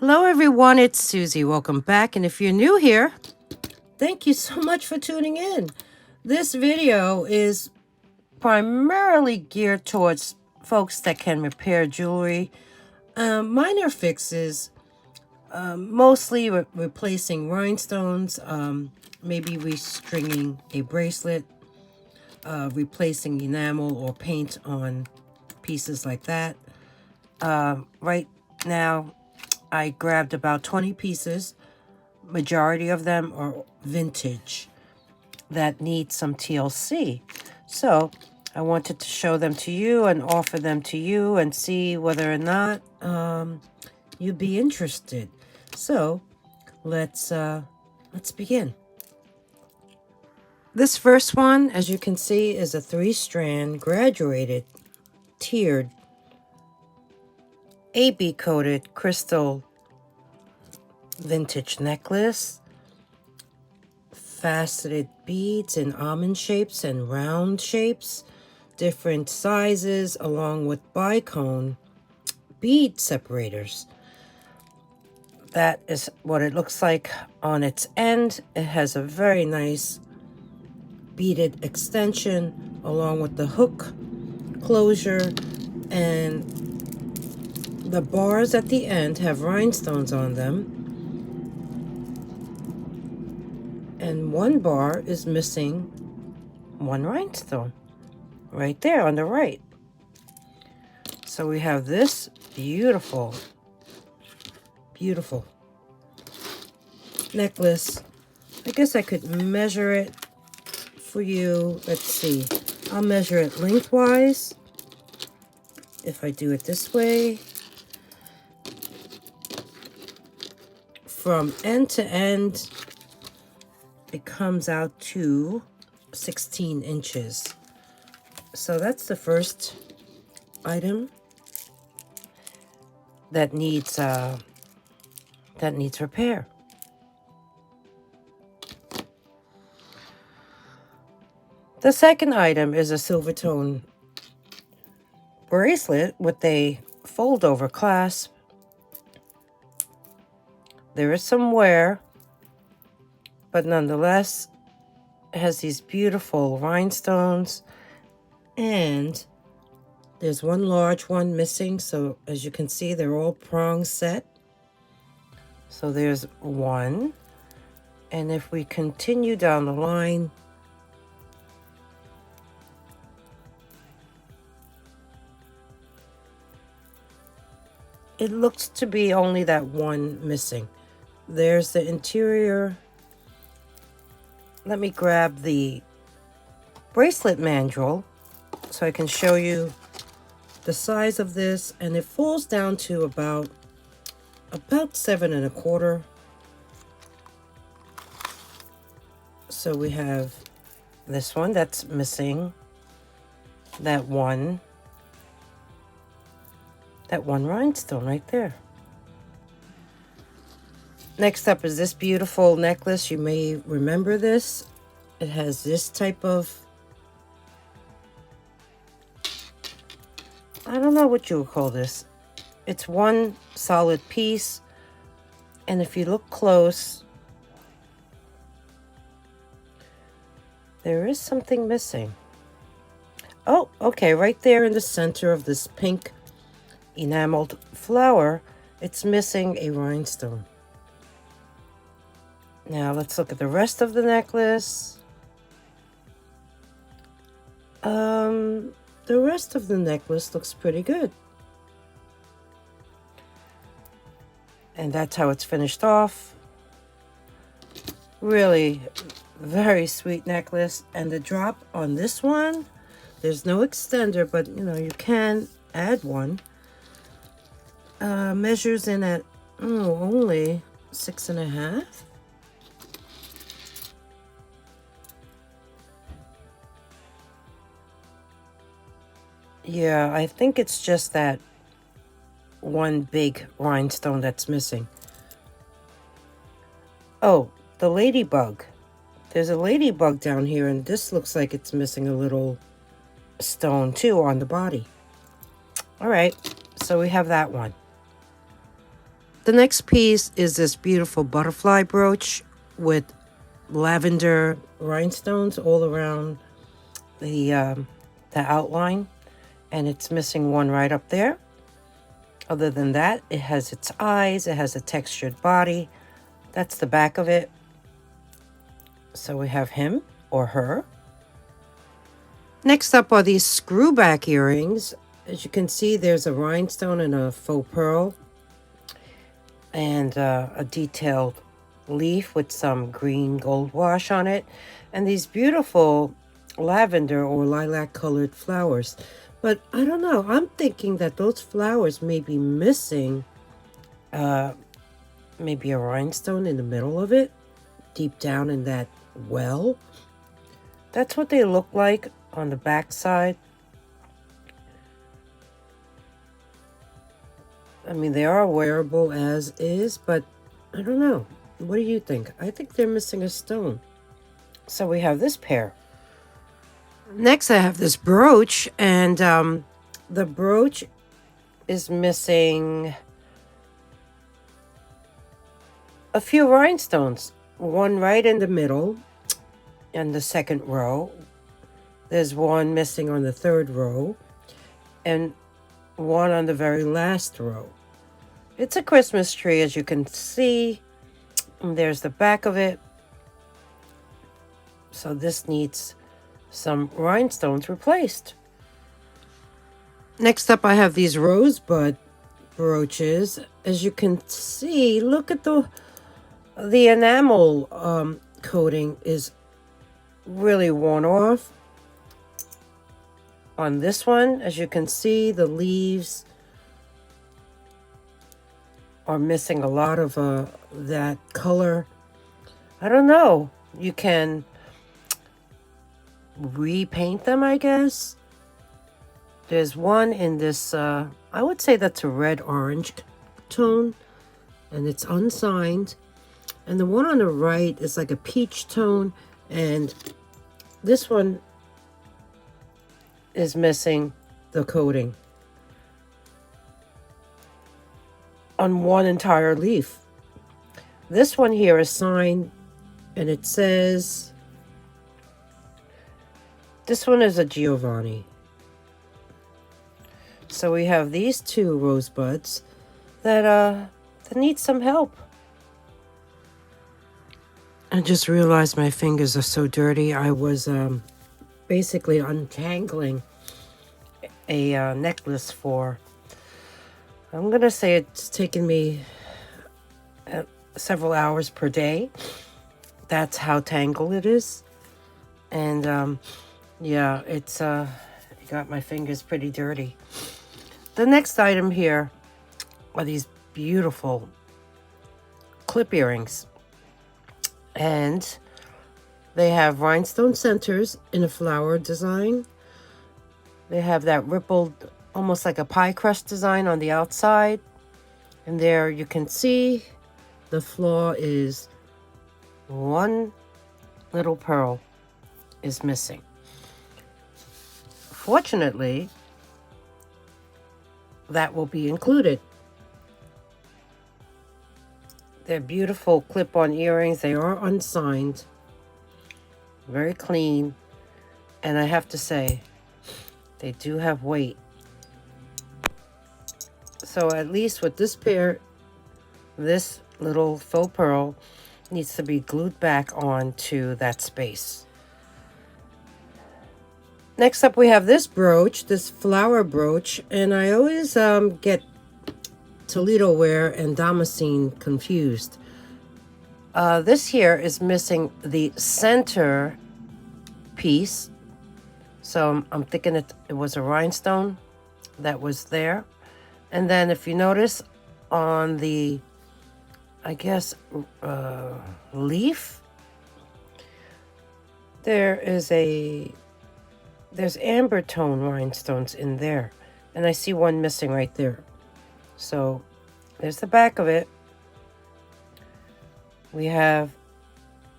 Hello everyone, it's Susie. Welcome back. And if you're new here, thank you so much for tuning in. This video is primarily geared towards folks that can repair jewelry, minor fixes, mostly replacing rhinestones, maybe restringing a bracelet, replacing enamel or paint on pieces like that. Right now, I grabbed about 20 pieces. Majority of them are vintage that need some TLC. So I wanted to show them to you and offer them to you and see whether or not you'd be interested. So let's begin. This first one, as you can see, is a 3-strand graduated tiered AB coated crystal vintage necklace, faceted beads in almond shapes and round shapes, different sizes, along with bicone bead separators. That is what it looks like on its end. It has a very nice beaded extension along with the hook closure, and the bars at the end have rhinestones on them, and one bar is missing one rhinestone right there on the right. So we have this beautiful necklace. I guess I could measure it for you. Let's see. I'll measure it lengthwise. If I do it this way, from end to end, it comes out to 16 inches. So that's the first item that needs repair. The second item is a silver tone bracelet with a fold over clasp. There is some wear, but nonetheless, it has these beautiful rhinestones, and there's one large one missing. So as you can see, they're all prong set. So there's one. And if we continue down the line, it looks to be only that one missing. There's the interior. Let me grab the bracelet manual so I can show you the size of this, and it falls down to about 7 1/4. So we have this one that's missing that one rhinestone right there. Next up is this beautiful necklace. You may remember this. It has this type of, I don't know what you would call this. It's one solid piece, and if you look close, there is something missing. Oh, okay, right there in the center of this pink enameled flower, it's missing a rhinestone. Now let's look at the rest of the necklace. The rest of the necklace looks pretty good. And that's how it's finished off. Really very sweet necklace. And the drop on this one, there's no extender, but you can add one. Measures in at only 6 1/2. Yeah, I think it's just that one big rhinestone that's missing. Oh, the ladybug. There's a ladybug down here, and this looks like it's missing a little stone too on the body. All right, so we have that one. The next piece is this beautiful butterfly brooch with lavender rhinestones all around the outline, and it's missing one right up there. Other than that, it has its eyes, it has a textured body. That's the back of it. So we have him or her. Next up are these screwback earrings. As you can see, there's a rhinestone and a faux pearl, and a detailed leaf with some green gold wash on it, and these beautiful lavender or lilac colored flowers. But I don't know, I'm thinking that those flowers may be missing maybe a rhinestone in the middle of it, deep down in that well. That's what they look like on the back side. I mean, they are wearable as is, but I don't know. What do you think? I think they're missing a stone. So we have this pair. Next, I have this brooch, and the brooch is missing a few rhinestones. One right in the middle in the second row. There's one missing on the third row, and one on the very last row. It's a Christmas tree, as you can see. And there's the back of it. So this needs some rhinestones replaced. Next up, I have these rosebud brooches. As you can see, look at the enamel coating is really worn off. On this one, as you can see, the leaves are missing a lot of that color. I don't know. You can repaint them, I guess. There's one in this, I would say that's a red-orange tone, and it's unsigned. And the one on the right is like a peach tone, and this one is missing the coating on one entire leaf. This one here is signed, and it says, this one is a Giovanni. So we have these two rosebuds that need some help. I just realized my fingers are so dirty. I was basically untangling a necklace for, I'm gonna say it's taken me several hours per day. That's how tangled it is. And yeah, it's got my fingers pretty dirty. The next item here are these beautiful clip earrings, and they have rhinestone centers in a flower design. They have that rippled, almost like a pie crust design on the outside. And there you can see the flaw is one little pearl is missing. Fortunately, that will be included. They're beautiful clip-on earrings. They are unsigned, very clean, and I have to say, they do have weight. So at least with this pair, this little faux pearl needs to be glued back onto that space. Next up, we have this brooch, this flower brooch, and I always get Toledo ware and Damascene confused. This here is missing the center piece, so I'm thinking it was a rhinestone that was there. And then if you notice on the, I guess, leaf, there's amber tone rhinestones in there, and I see one missing right there. So there's the back of it. We have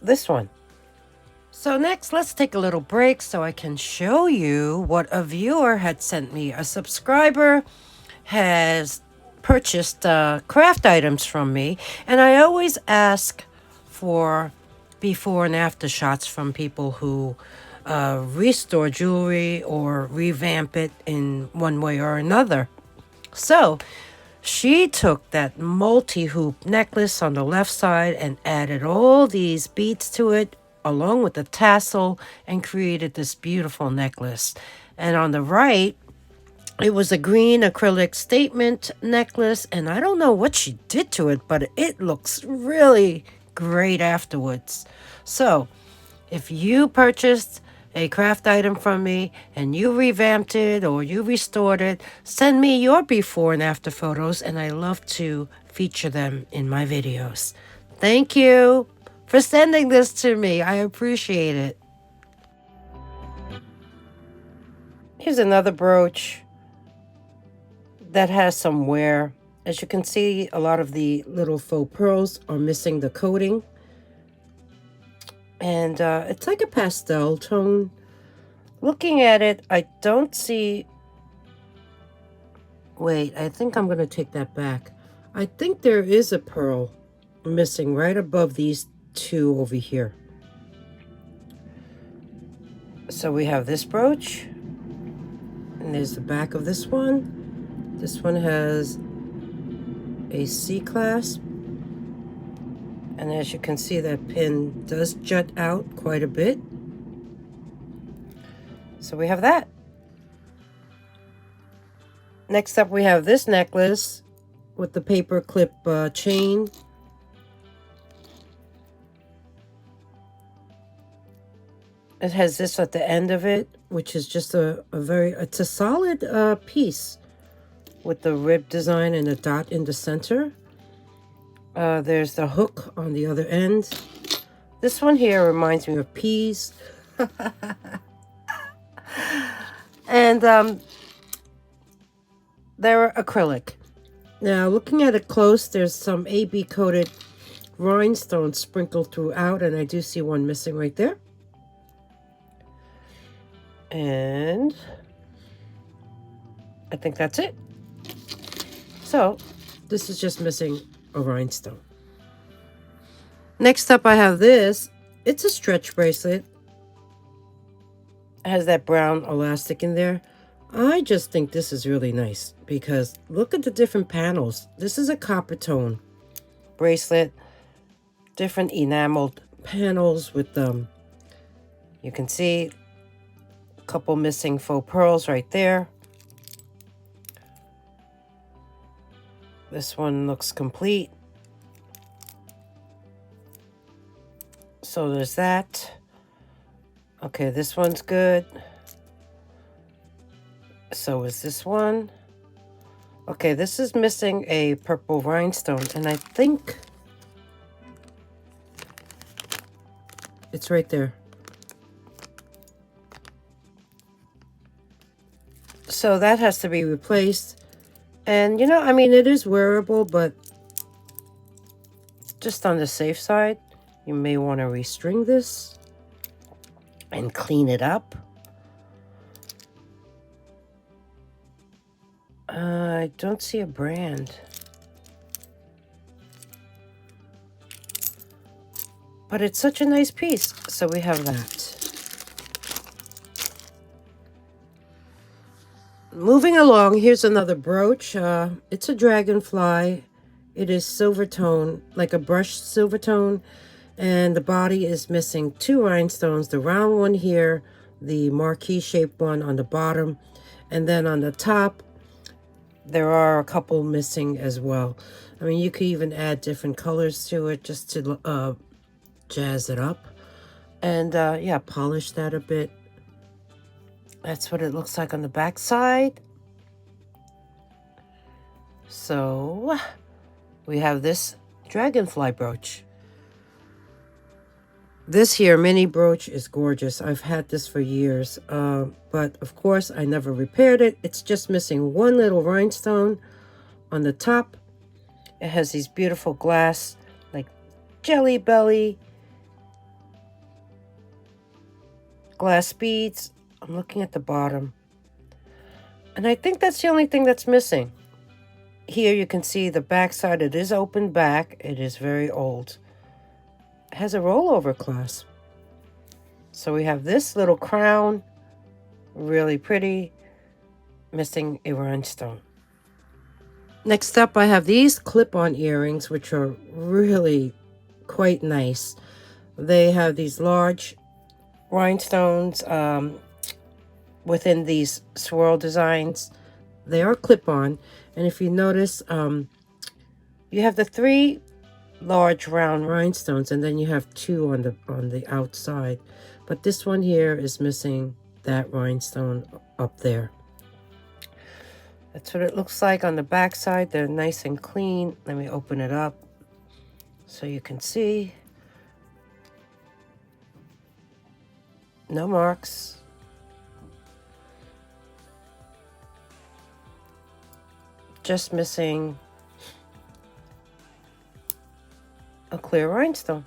this one. So next, let's take a little break so I can show you what a viewer had sent me. A subscriber has purchased craft items from me, and I always ask for before and after shots from people who restore jewelry or revamp it in one way or another. So she took that multi-hoop necklace on the left side and added all these beads to it along with the tassel and created this beautiful necklace. And on the right, it was a green acrylic statement necklace, and I don't know what she did to it, but it looks really great afterwards. So if you purchased a craft item from me and you revamped it or you restored it, send me your before and after photos, and I love to feature them in my videos. Thank you for sending this to me. I appreciate it. Here's another brooch that has some wear. As you can see, a lot of the little faux pearls are missing the coating. And it's like a pastel tone. Looking at it, I don't see... Wait, I think I'm going to take that back. I think there is a pearl missing right above these two over here. So we have this brooch. And there's the back of this one. This one has a C clasp. And as you can see, that pin does jut out quite a bit. So we have that. Next up, we have this necklace with the paper clip chain. It has this at the end of it, which is just it's a solid piece with the rib design and a dot in the center. There's the hook on the other end. This one here reminds me of peas. And they're acrylic. Now, looking at it close, there's some AB coated rhinestones sprinkled throughout, and I do see one missing right there. And I think that's it. So this is just missing a rhinestone. Next up, I have this. It's a stretch bracelet. It has that brown elastic in there. I just think this is really nice because look at the different panels. This is a copper tone bracelet. Different enameled panels with you can see a couple missing faux pearls right there. This one looks complete. So there's that. Okay, this one's good. So is this one. Okay, this is missing a purple rhinestone, and I think it's right there. So that has to be replaced. And, you know, I mean, it is wearable, but just on the safe side, you may want to restring this and clean it up. I don't see a brand. But it's such a nice piece. So we have that. Moving along, here's another brooch. It's a dragonfly. It is silver tone, like a brushed silver tone. And the body is missing two rhinestones. The round one here, the marquee shaped one on the bottom. And then on the top, there are a couple missing as well. I mean, you could even add different colors to it just to jazz it up. And yeah, polish that a bit. That's what it looks like on the back side. So we have this dragonfly brooch. This here mini brooch is gorgeous. I've had this for years, but of course I never repaired it. It's just missing one little rhinestone on the top. It has these beautiful glass, like jelly belly glass beads. I'm looking at the bottom, and I think that's the only thing that's missing. Here you can see the back side. It is open back. It is very old. It has a rollover clasp. So we have this little crown, really pretty, missing a rhinestone. Next up, I have these clip-on earrings, which are really quite nice. They have these large rhinestones within these swirl designs. They are clip-on, and if you notice, you have the 3 large round rhinestones, and then you have 2 on the outside. But this one here is missing that rhinestone up there. That's what it looks like on the back side. They're nice and clean. Let me open it up so you can see. No marks. Just missing a clear rhinestone.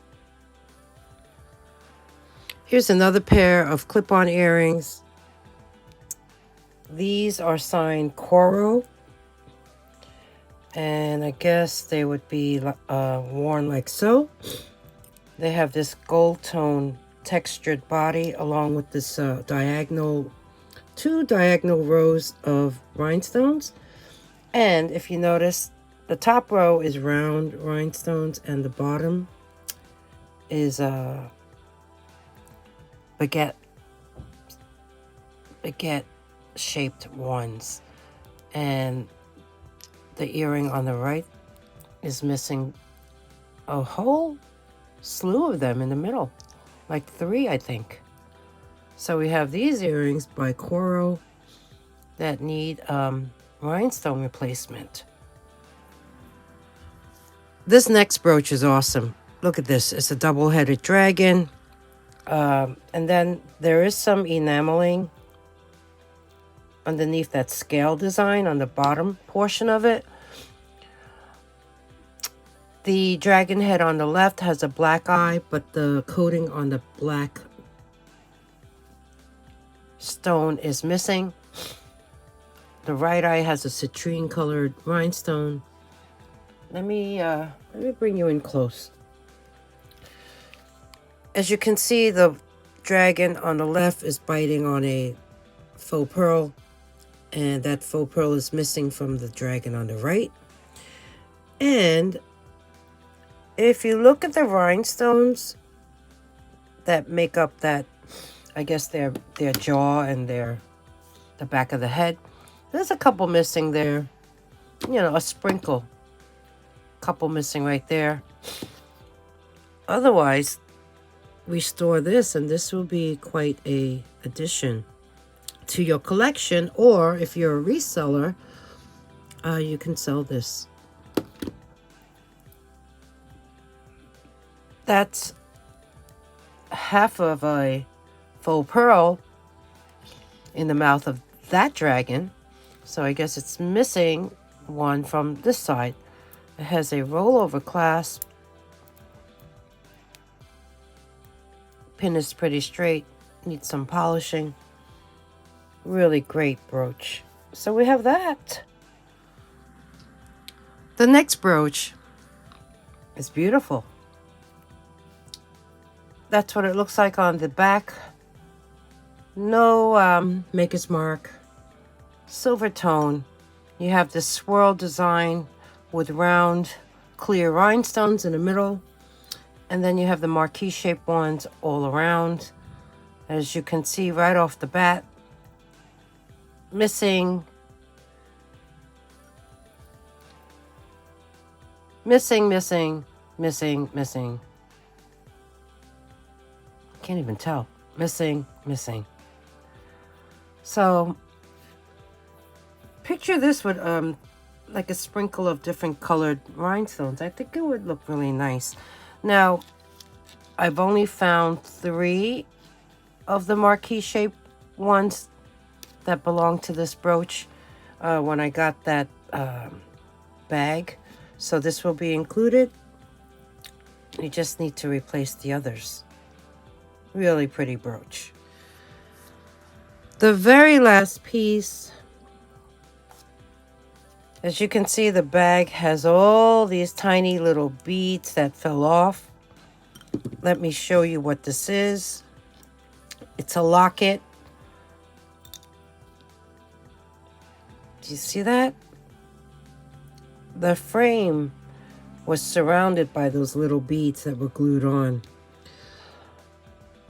Here's another pair of clip-on earrings. These are signed Coro, and I guess they would be worn like so. They have this gold tone textured body along with this 2 diagonal rows of rhinestones. And if you notice, the top row is round rhinestones and the bottom is baguette shaped ones. And the earring on the right is missing a whole slew of them in the middle, like 3, I think. So we have these earrings by Coro that need rhinestone replacement. This next brooch is awesome. Look at this. It's a double-headed dragon. And then there is some enameling underneath that scale design on the bottom portion of it. The dragon head on the left has a black eye, but the coating on the black stone is missing. The right eye has a citrine colored rhinestone. Let me bring you in close. As you can see, the dragon on the left is biting on a faux pearl, and that faux pearl is missing from the dragon on the right. And if you look at the rhinestones that make up that, I guess their jaw and the back of the head, there's a couple missing there. You know, a sprinkle. Couple missing right there. Otherwise, restore this, and this will be quite a addition to your collection. Or if you're a reseller, you can sell this. That's half of a faux pearl in the mouth of that dragon. So I guess it's missing one from this side. It has a rollover clasp. Pin is pretty straight. Needs some polishing. Really great brooch. So we have that. The next brooch is beautiful. That's what it looks like on the back. No maker's mark. Silver tone. You have this swirl design with round clear rhinestones in the middle. And then you have the marquee shaped ones all around. As you can see right off the bat, missing. Can't even tell. Missing. So picture this with like a sprinkle of different colored rhinestones. I think it would look really nice. Now, I've only found 3 of the marquee shaped ones that belong to this brooch when I got that bag. So this will be included. You just need to replace the others. Really pretty brooch. The very last piece As you can see, the bag has all these tiny little beads that fell off. Let me show you what this is. It's a locket. Do you see that? The frame was surrounded by those little beads that were glued on.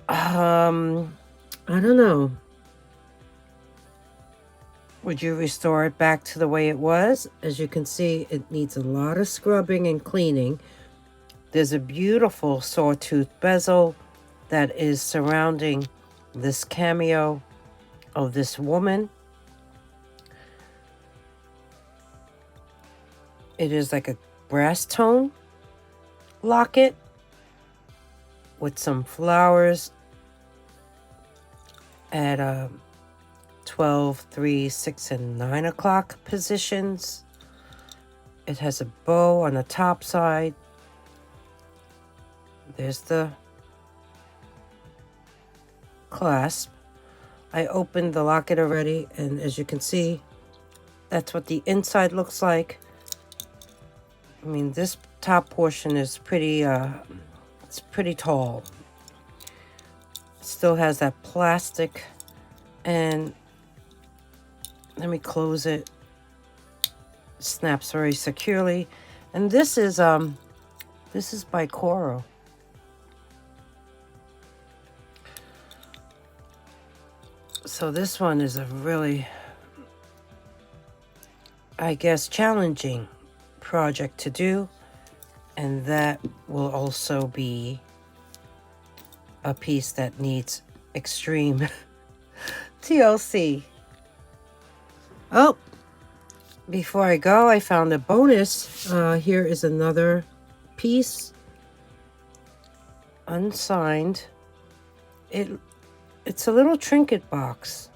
I don't know. Would you restore it back to the way it was? As you can see, it needs a lot of scrubbing and cleaning. There's a beautiful sawtooth bezel that is surrounding this cameo of this woman. It is like a brass tone locket with some flowers at 12, 3, 6, and 9 o'clock positions. It has a bow on the top side. There's the clasp. I opened the locket already, and as you can see, that's what the inside looks like. I mean, this top portion is pretty, it's pretty tall. It still has that plastic, and let me close it. It snaps very securely. And this is by Coro. So this one is a really, I guess, challenging project to do, and that will also be a piece that needs extreme TLC. Oh, before I go, I found a bonus. Here is another piece, unsigned. It's a little trinket box.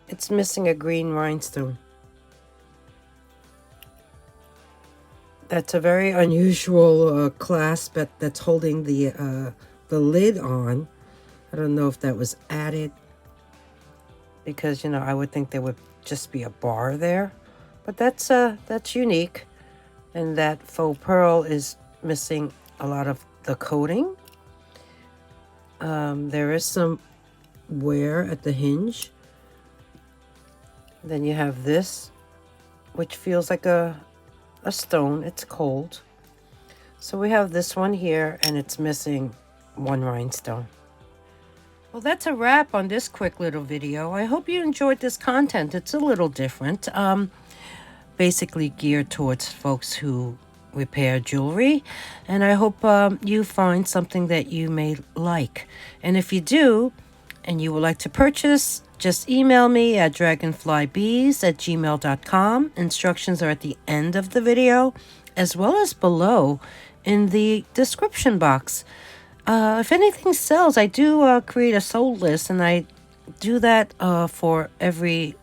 It's missing a green rhinestone. That's a very unusual clasp that's holding the lid on. I don't know if that was added because, you know, I would think there would just be a bar there. But that's unique. And that faux pearl is missing a lot of the coating. There is some wear at the hinge. Then you have this, which feels like a stone. It's cold. So we have this one here, and it's missing one rhinestone. Well, that's a wrap on this quick little video. I hope you enjoyed this content. It's a little different. Basically geared towards folks who repair jewelry. And I hope you find something that you may like. And if you do, and you would like to purchase, just email me at dragonflybeez@gmail.com. Instructions are at the end of the video, as well as below in the description box. If anything sells, I do create a sold list, and I do that for every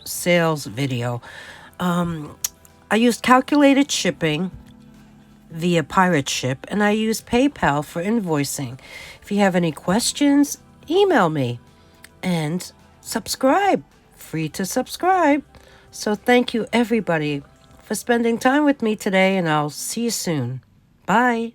sales video. I use calculated shipping via pirate ship, and I use PayPal for invoicing. If you have any questions, email me, and subscribe. Free to subscribe. So thank you everybody for spending time with me today, and I'll see you soon. Bye.